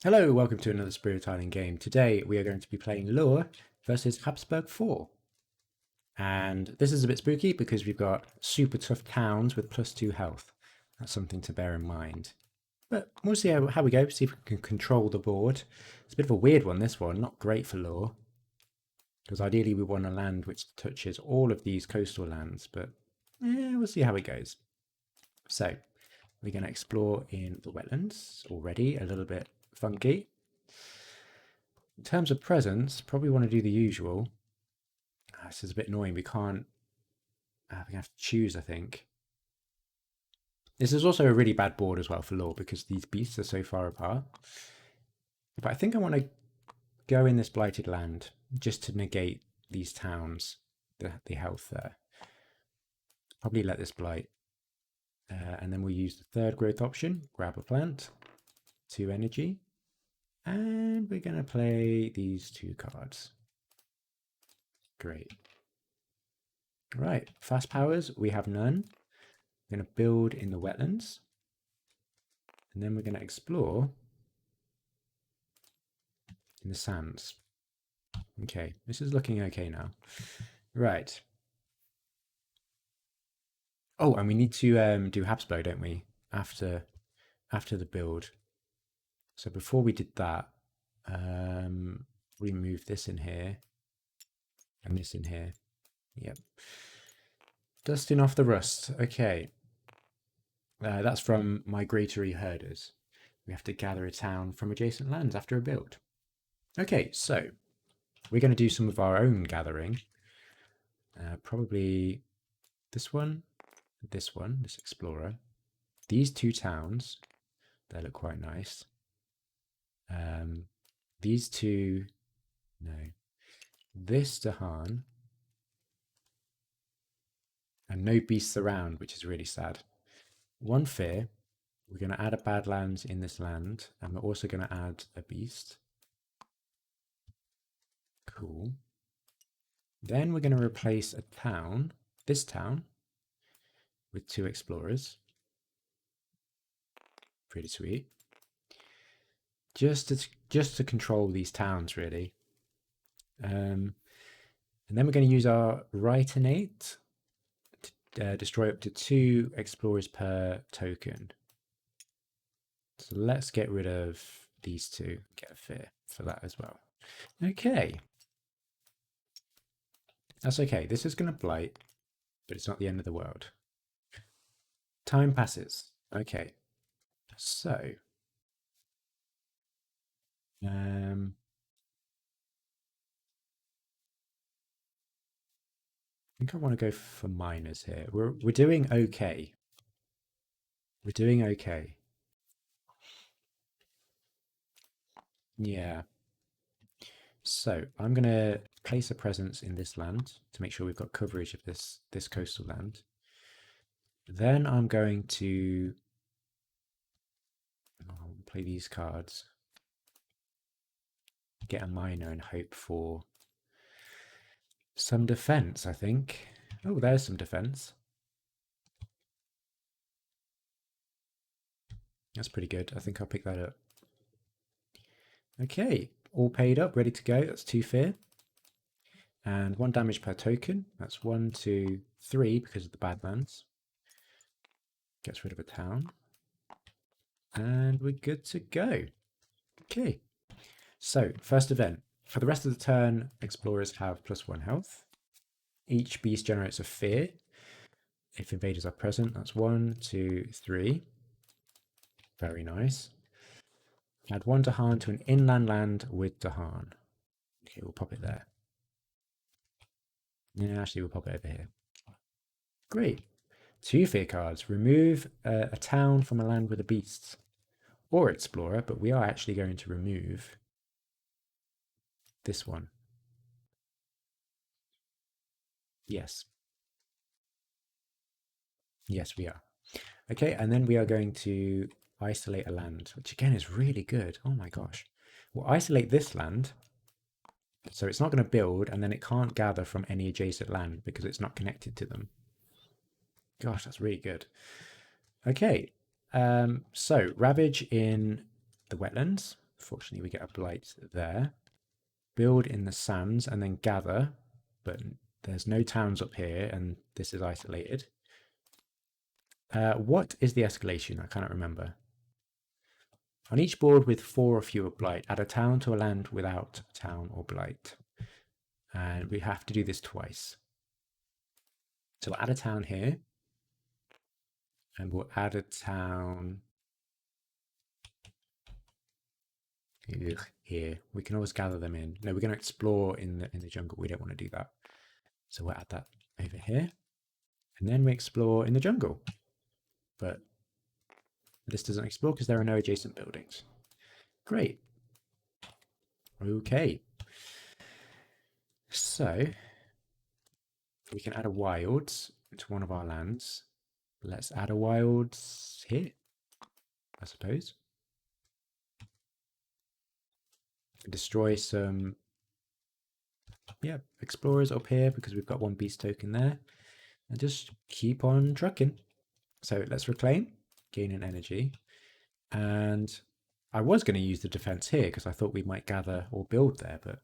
Hello, welcome to another Spirit Island game. Today we are going to be playing Lure versus Habsburg 4. And this is a bit spooky because we've got super tough towns with +2 health. That's something to bear in mind. But we'll see how we go, see if we can control the board. It's a bit of a weird one, this one, not great for Lure. Because ideally we want a land which touches all of these coastal lands, but we'll see how it goes. So, we're going to explore in the wetlands already, a little bit funky. In terms of presents, probably want to do the usual. This is a bit annoying. We can't. We have to choose, I think. This is also a really bad board as well for Law because these beasts are so far apart. But I think I want to go in this blighted land just to negate these towns, the health there. Probably let this blight. And then we'll use the third growth option, grab a plant, 2 energy. And we're going to play these 2 cards. Great. Right, fast powers, we have none. We're going to build in the wetlands. And then we're going to explore in the sands. Okay, this is looking okay now. Right. Oh, and we need to do Habsburg, don't we? After the build. So before we did that, we move this in here and this in here. Yep. Dusting off the rust. Okay. That's from migratory herders. We have to gather a town from adjacent lands after a build. Okay, so we're going to do some of our own gathering. Probably this one, this explorer. These 2 towns, they look quite nice. These 2, no. This Dahan, and no beasts around, which is really sad. 1 fear. We're going to add a Badlands in this land, and we're also going to add a beast. Cool. Then we're going to replace a town, this town, with 2 explorers. Pretty sweet. Just to control these towns, really. And then we're going to use our right innate to destroy up to 2 explorers per token. So let's get rid of these 2. Get a fear for that as well. Okay. That's okay. This is going to blight, but it's not the end of the world. Time passes. Okay. So, I think I want to go for miners here. We're doing okay. We're doing okay. Yeah. So I'm going to place a presence in this land to make sure we've got coverage of this coastal land. Then I'm going to play these cards, get a miner and hope for some defense, I think. Oh, there's some defense. That's pretty good. I think I'll pick that up. Okay, all paid up, ready to go. That's 2 fear. And 1 damage per token. That's 1, 2, 3 because of the Badlands. Gets rid of a town. And we're good to go. Okay. So, first event. For the rest of the turn, explorers have +1 health. Each beast generates a fear. If invaders are present, that's 1, 2, 3. Very nice. Add 1 Dahan to an inland land with Dahan. Okay, we'll pop it there. Yeah, actually, we'll pop it over here. Great. 2 fear cards. Remove a town from a land with a beast or explorer, but we are actually going to remove this one. Yes. Yes, we are. Okay, and then we are going to isolate a land, which again is really good. Oh my gosh. We'll isolate this land. So it's not going to build, and then it can't gather from any adjacent land because it's not connected to them. Gosh, that's really good. Okay, so Ravage in the wetlands Fortunately, we get a blight there. Build in the sands and then gather, but there's no towns up here and this is isolated. What is the escalation? I cannot remember. On each board with 4 or fewer blight, add a town to a land without town or blight. And we have to do this twice. So we'll add a town here. And we'll add a town here. We can always gather them in. No, we're going to explore in the jungle. We don't want to do that. So we'll add that over here. And then we explore in the jungle. But this doesn't explore because there are no adjacent buildings. Great. Okay. So we can add a wilds to one of our lands. Let's add a wilds here, I suppose. Destroy some, explorers up here because we've got 1 beast token there. And just keep on trucking. So let's reclaim, gain an energy. And I was going to use the defense here because I thought we might gather or build there, but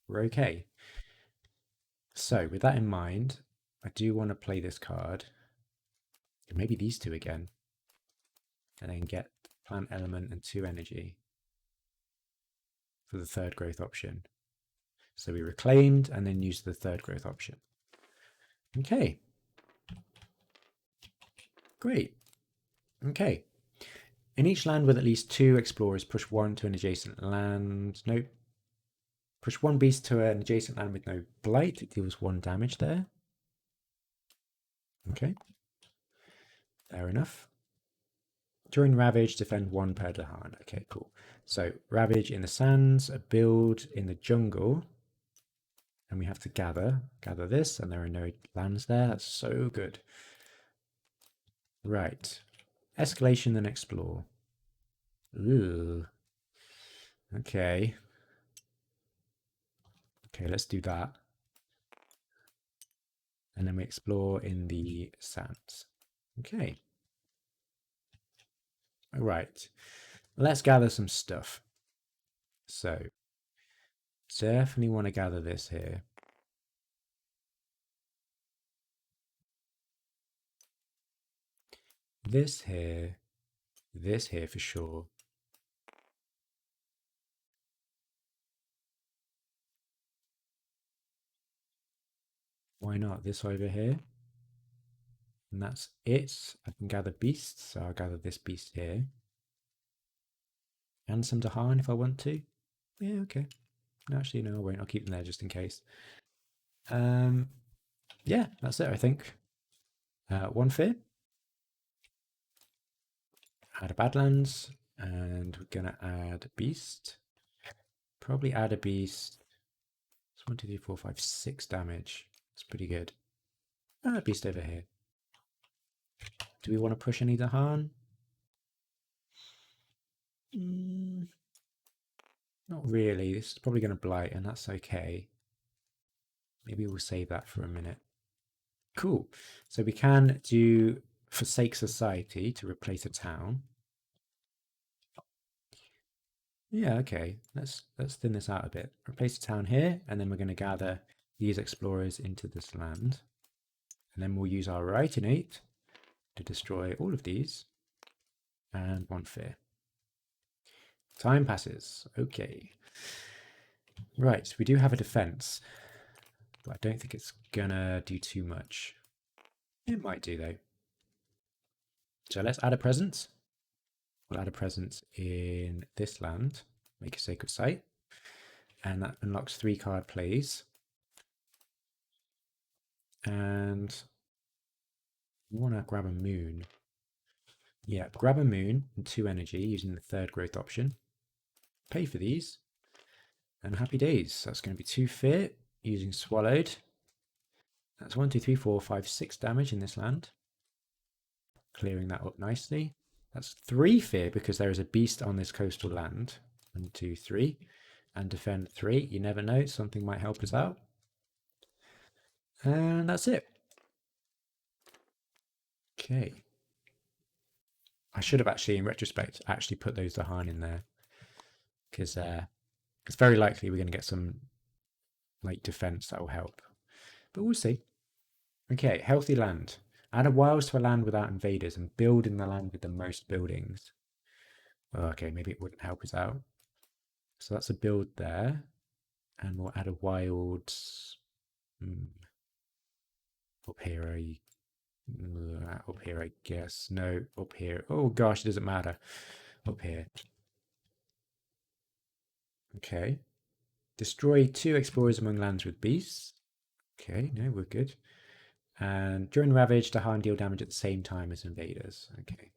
we're okay. So with that in mind, I do want to play this card. Maybe these 2 again. And then get plant element and 2 energy for the 3rd growth option. So we reclaimed and then used the 3rd growth option. Okay. Great. Okay. In each land with at least 2 explorers, push 1 to an adjacent land. Nope. Push 1 beast to an adjacent land with no blight. It deals 1 damage there. Okay. Fair enough. During Ravage, defend 1 per Dahan. Okay, cool. So Ravage in the sands, a build in the jungle. And we have to gather this, and there are no lands there. That's so good. Right. Escalation, then explore. Ooh. Okay. Okay, let's do that. And then we explore in the sands. Okay. All right. Let's gather some stuff. So, definitely want to gather this here. This here for sure. Why not this over here? And that's it. I can gather beasts, so I'll gather this beast here. And some Dahan if I want to. Yeah, okay. Actually, no, I won't. I'll keep them there just in case. Yeah, that's it, I think. 1 fear. Add a Badlands. And we're going to add a beast. Probably add a beast. It's 1, 2, 3, 4, 5, 6 damage. It's pretty good. A beast over here. Do we want to push any Dahan? Not really. This is probably going to blight, and that's okay. Maybe we'll save that for a minute. Cool. So we can do Forsake Society to replace a town. Yeah, okay. Let's thin this out a bit. Replace a town here, and then we're going to gather these explorers into this land. And then we'll use our Rightinate to destroy all of these. And 1 fear. Time passes. Okay. Right, we do have a defense. But I don't think it's gonna do too much. It might do though. So let's add a presence. We'll add a presence in this land. Make a sacred site. And that unlocks 3 card plays. And we want to grab a moon. Yeah, grab a moon and 2 energy using the 3rd growth option. Pay for these. And happy days. That's going to be 2 fear using swallowed. That's 1, 2, 3, 4, 5, 6 damage in this land. Clearing that up nicely. That's 3 fear because there is a beast on this coastal land. 1, 2, 3. And defend 3. You never know. Something might help us out. And that's it. Okay. I should have actually, in retrospect, actually put those Dahan in there. because it's very likely we're going to get some like defense that will help. But we'll see. Okay, healthy land. Add a wilds to a land without invaders and build in the land with the most buildings. Okay, maybe it wouldn't help us out. So that's a build there. And we'll add a wild up here, up here, I guess. No, up here. Oh gosh, it doesn't matter. Up here. Okay. Destroy 2 explorers among lands with beasts. Okay, no, we're good. And during Ravage, Dahan deal damage at the same time as invaders. Okay.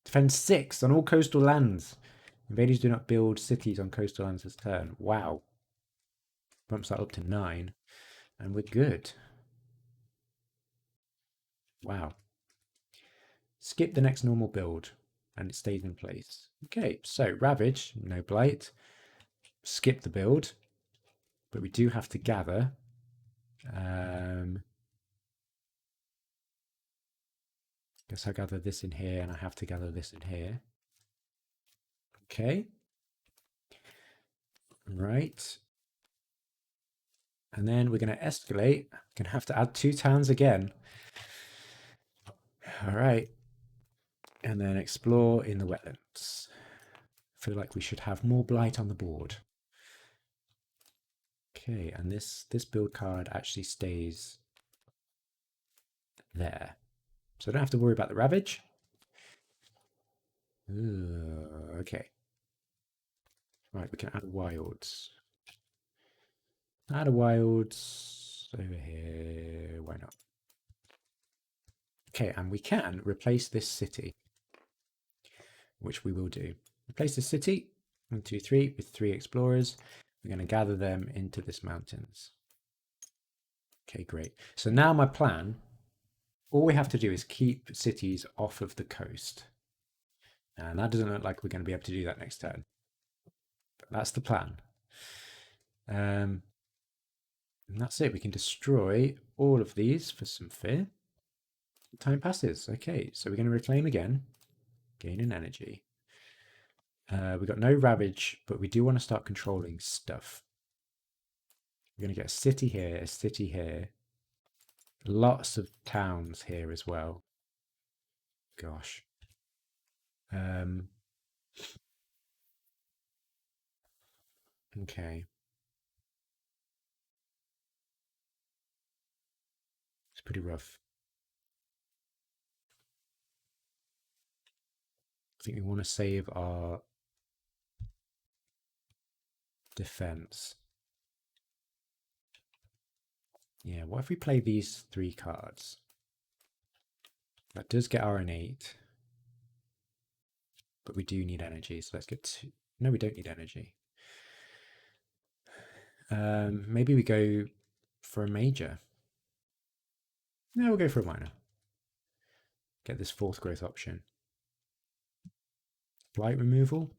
Defend 6 on all coastal lands. Invaders do not build cities on coastal lands this turn. Wow. Bumps that up to 9. And we're good. Wow. Skip the next normal build. And it stays in place. Okay, so Ravage, no blight. Skip the build. But we do have to gather. Guess I gather this in here, and I have to gather this in here. Okay. Right. And then we're going to escalate. Going to have to add 2 towns again. All right. And then explore in the wetlands. I feel like we should have more blight on the board. Okay, and this build card actually stays there. So I don't have to worry about the Ravage. Ooh, okay. Right, we can add wilds. Add a wilds over here. Why not? Okay, and we can replace this city, which we will do. Replace the city, 1, 2, 3, with 3 explorers. We're going to gather them into this mountains. Okay, great. So now my plan, all we have to do is keep cities off of the coast. And that doesn't look like we're going to be able to do that next turn. But that's the plan. And that's it. We can destroy all of these for some fear. Time passes. Okay, so we're going to reclaim again. Gain in energy. We've got no Ravage, but we do want to start controlling stuff. We're going to get a city here, a city here. Lots of towns here as well. Gosh. Okay. It's pretty rough. I think we want to save our defense. Yeah, what if we play these 3 cards? That does get RN8. But we do need energy, so let's get to... No, we don't need energy. Maybe we go for a major. No, we'll go for a minor. Get this 4th growth option. Blight removal.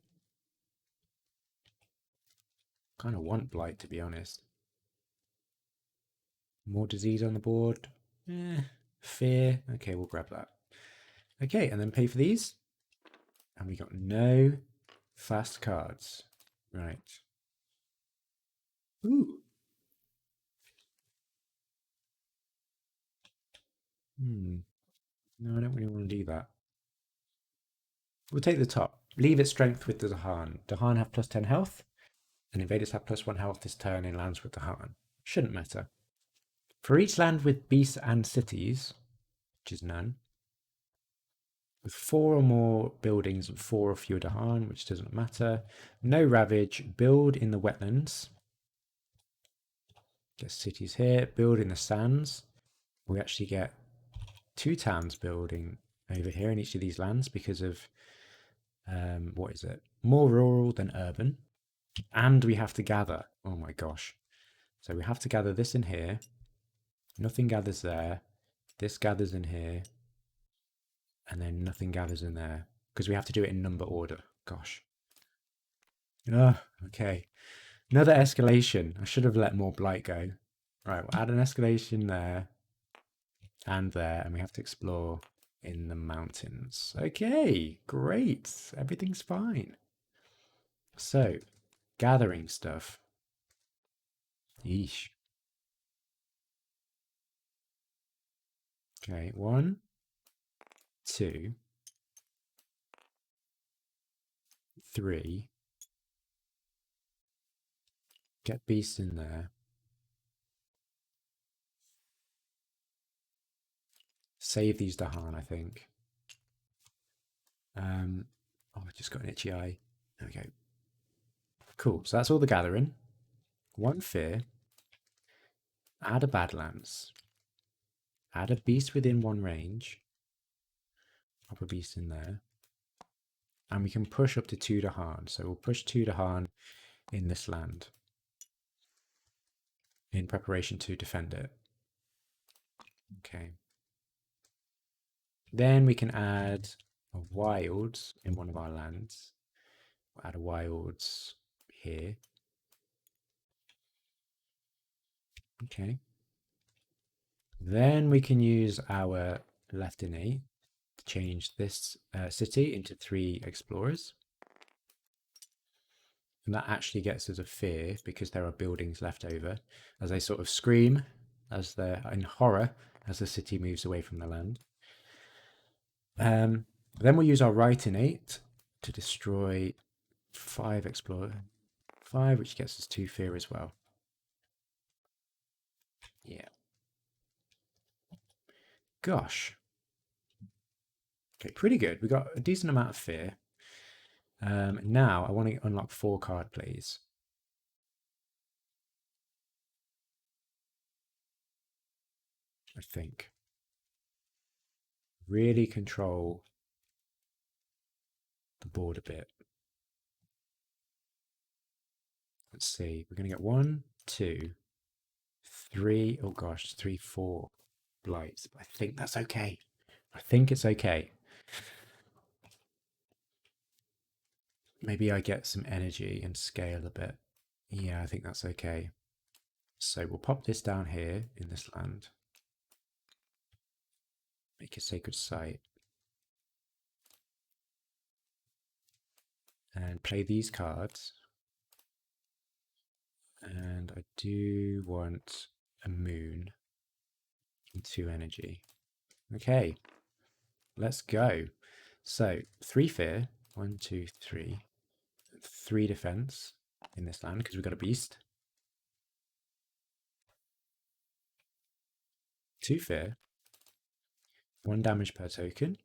Kind of want blight, to be honest. More disease on the board. Fear. Okay, we'll grab that. Okay, and then pay for these. And we got no fast cards. Right. Ooh. No, I don't really want to do that. We'll take the top. Leave its strength with the Dahan. Dahan have plus 10 health, and invaders have plus 1 health this turn in lands with Dahan. Shouldn't matter. For each land with beasts and cities, which is none, with 4 or more buildings and 4 or fewer Dahan, which doesn't matter. No Ravage. Build in the wetlands. Get cities here. Build in the sands. We actually get 2 towns building over here in each of these lands because of, what is it? More rural than urban. And we have to gather. Oh my gosh. So we have to gather this in here. Nothing gathers there. This gathers in here. And then nothing gathers in there. Because we have to do it in number order. Gosh. Oh, okay. Another escalation. I should have let more blight go. Right, we'll add an escalation there. And there. And we have to explore in the mountains. Okay, great. Everything's fine. So, gathering stuff. Yeesh. Okay, 1, 2, 3. Get beasts in there. Save these Dahan, I think. Oh, I just got an itchy eye. There we go. Cool. So that's all the gathering. 1 fear. Add a Badlands. Add a beast within 1 range. Pop a beast in there. And we can push up to 2 Dahan. So we'll push 2 Dahan in this land in preparation to defend it. Okay. Then we can add a wilds in one of our lands. We'll add a wilds here. Okay. Then we can use our left innate to change this city into 3 explorers. And that actually gets us a fear because there are buildings left over as they sort of scream as they're in horror as the city moves away from the land. Then we'll use our right innate to destroy 5 explorer, 5, which gets us 2 fear as well. Yeah. Gosh. Okay, pretty good. We got a decent amount of fear. Now I want to unlock 4 card plays. I think. Really control the board a bit. Let's see. We're going to get 1, 2, 3. Oh gosh, 3, 4 blights. I think that's okay. I think it's okay. Maybe I get some energy and scale a bit. Yeah, I think that's okay. So we'll pop this down here in this land. Make a sacred site. And play these cards. And I do want a moon and 2 energy. Okay, let's go. So 3 fear, 1, 2, 3. 3 defense in this land because we've got a beast. 2 fear, 1 damage per token.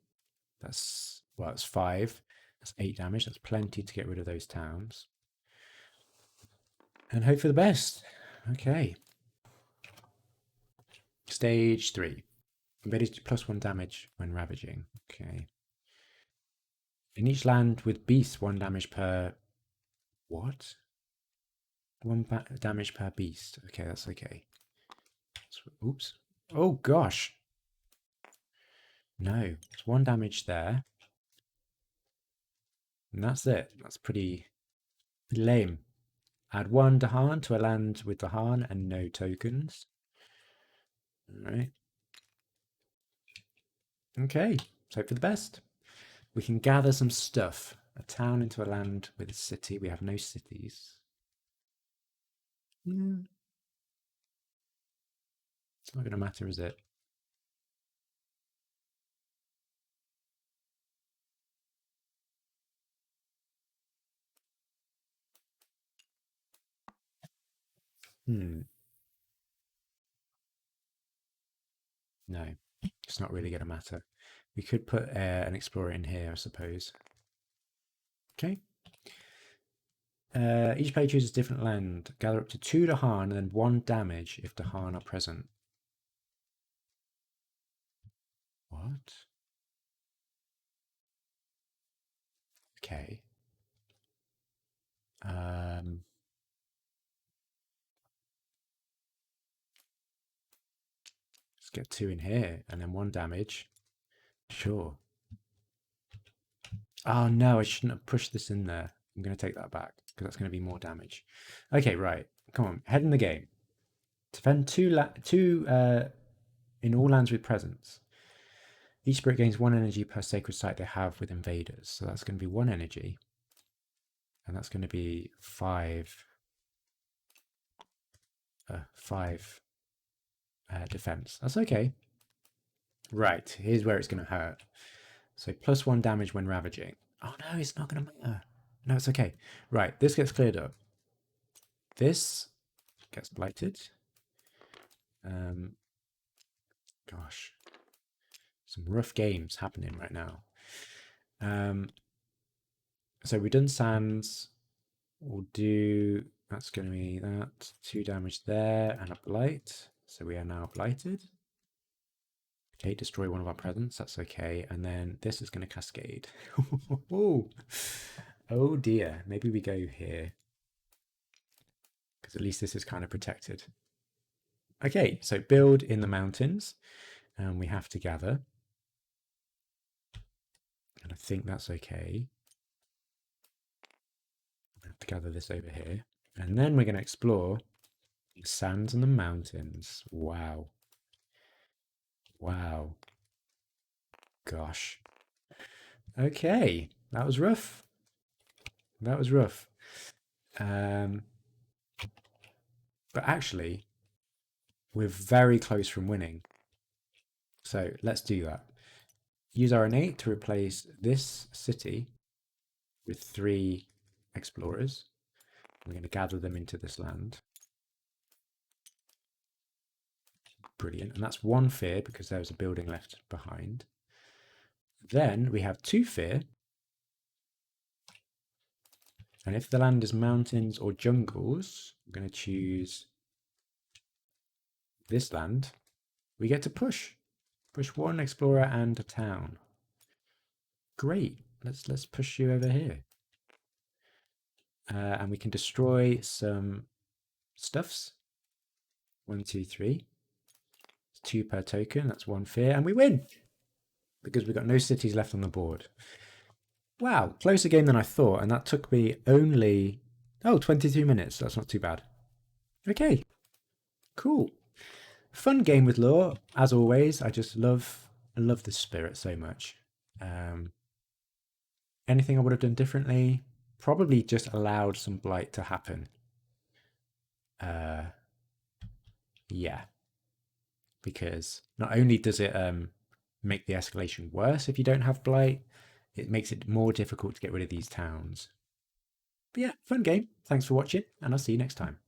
That's, well, that's 5. That's 8 damage. That's plenty to get rid of those towns. And hope for the best. Okay. Stage 3. Embedded +1 damage when ravaging. Okay. In each land with beasts, 1 damage per... What? 1 damage per beast. Okay, that's okay. So, oops. Oh, gosh. No. It's 1 damage there. And that's it. That's pretty lame. Add 1 Dahan to a land with Dahan and no tokens. Alright. Okay. Let's hope for the best. We can gather some stuff. A town into a land with a city. We have no cities. It's not going to matter, is it? No, it's not really going to matter. We could put an explorer in here, I suppose. Okay. Each player chooses a different land. Gather up to 2 Dahan and then 1 damage if Dahan are present. What? Okay. Let's get 2 in here and then 1 damage. Sure. Oh no, I shouldn't have pushed this in there. I'm going to take that back because that's going to be more damage. Okay, right. Come on, head in the game. Defend 2 in all lands with presence. Each spirit gains 1 energy per sacred site they have with invaders. So that's going to be 1 energy. And that's going to be five defense. That's okay. Right, here's where it's going to hurt. So +1 damage when ravaging. Oh no, it's not going to matter. No, it's okay. Right, this gets cleared up. This gets blighted. Gosh, some rough games happening right now. So we've done sands. We'll do, that's going to be that, 2 damage there and a blight. So we are now blighted. Okay, destroy one of our presents. That's okay. And then this is going to cascade. Oh dear. Maybe we go here. Because at least this is kind of protected. Okay, so build in the mountains. And we have to gather. And I think that's okay. We have to gather this over here. And then we're going to explore the sands and the mountains. Wow. Wow. Gosh. Okay, that was rough. That was rough. But actually, we're very close from winning. So let's do that. Use our innate to replace this city with 3 explorers. We're going to gather them into this land. Brilliant. And that's 1 fear because there was a building left behind. Then we have 2 fear. And if the land is mountains or jungles, I'm going to choose this land. We get to push 1 explorer and a town. Great. Let's push you over here. And we can destroy some stuffs. 1, 2, 3. It's 2 per token. That's 1 fear. And we win! Because we've got no cities left on the board. Wow, closer game than I thought. And that took me only, 22 minutes. That's not too bad. Okay, cool. Fun game with lore, as always. I love the spirit so much. Anything I would have done differently? Probably just allowed some blight to happen. Yeah, because not only does it make the escalation worse if you don't have blight, it makes it more difficult to get rid of these towns. But yeah, fun game. Thanks for watching, and I'll see you next time.